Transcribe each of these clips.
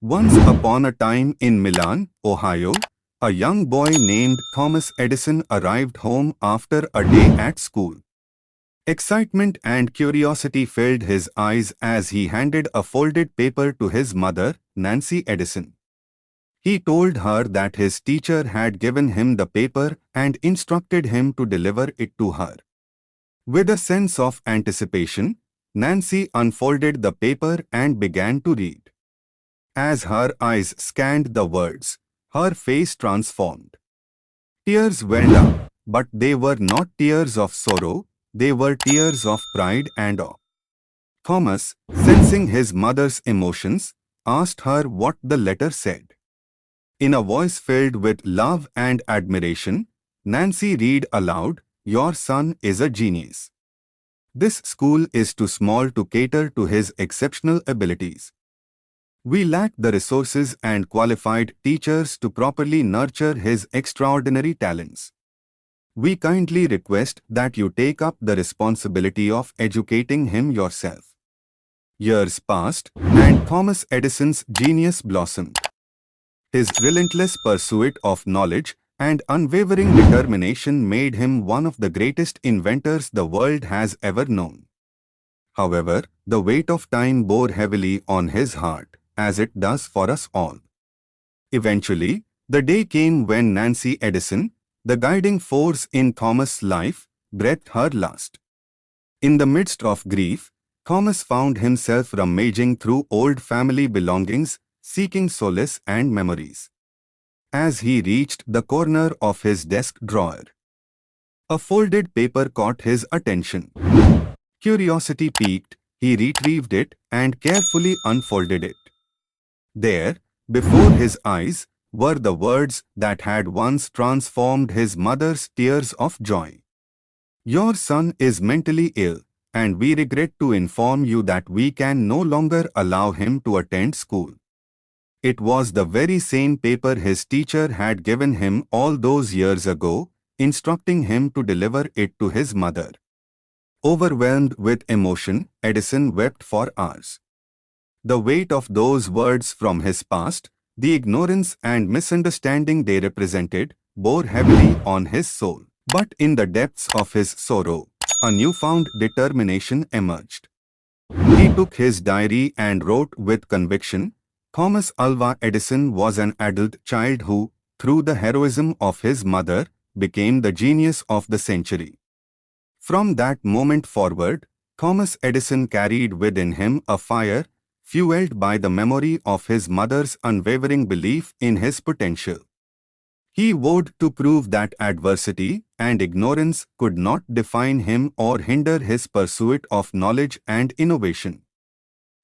Once upon a time in Milan, Ohio, a young boy named Thomas Edison arrived home after a day at school. Excitement and curiosity filled his eyes as he handed a folded paper to his mother, Nancy Edison. He told her that his teacher had given him the paper and instructed him to deliver it to her. With a sense of anticipation, Nancy unfolded the paper and began to read. As her eyes scanned the words, her face transformed. Tears welled up, but they were not tears of sorrow, they were tears of pride and awe. Thomas, sensing his mother's emotions, asked her what the letter said. In a voice filled with love and admiration, Nancy read aloud, "Your son is a genius. This school is too small to cater to his exceptional abilities. We lack the resources and qualified teachers to properly nurture his extraordinary talents. We kindly request that you take up the responsibility of educating him yourself." Years passed, and Thomas Edison's genius blossomed. His relentless pursuit of knowledge and unwavering determination made him one of the greatest inventors the world has ever known. However, the weight of time bore heavily on his heart, as it does for us all. Eventually, the day came when Nancy Edison, the guiding force in Thomas' life, breathed her last. In the midst of grief, Thomas found himself rummaging through old family belongings, seeking solace and memories. As he reached the corner of his desk drawer, a folded paper caught his attention. Curiosity piqued, he retrieved it and carefully unfolded it. There, before his eyes, were the words that had once transformed his mother's tears of joy. "Your son is mentally ill, and we regret to inform you that we can no longer allow him to attend school." It was the very same paper his teacher had given him all those years ago, instructing him to deliver it to his mother. Overwhelmed with emotion, Edison wept for hours. The weight of those words from his past, the ignorance and misunderstanding they represented, bore heavily on his soul. But in the depths of his sorrow, a newfound determination emerged. He took his diary and wrote with conviction, "Thomas Alva Edison was an adult child who, through the heroism of his mother, became the genius of the century." From that moment forward, Thomas Edison carried within him a fire, fueled by the memory of his mother's unwavering belief in his potential. He vowed to prove that adversity and ignorance could not define him or hinder his pursuit of knowledge and innovation.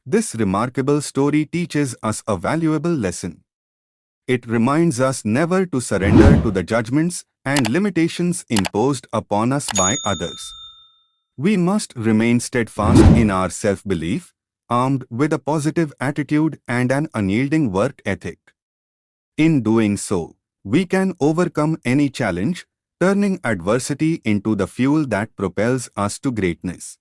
This remarkable story teaches us a valuable lesson. It reminds us never to surrender to the judgments and limitations imposed upon us by others. We must remain steadfast in our self-belief, armed with a positive attitude and an unyielding work ethic. In doing so, we can overcome any challenge, turning adversity into the fuel that propels us to greatness.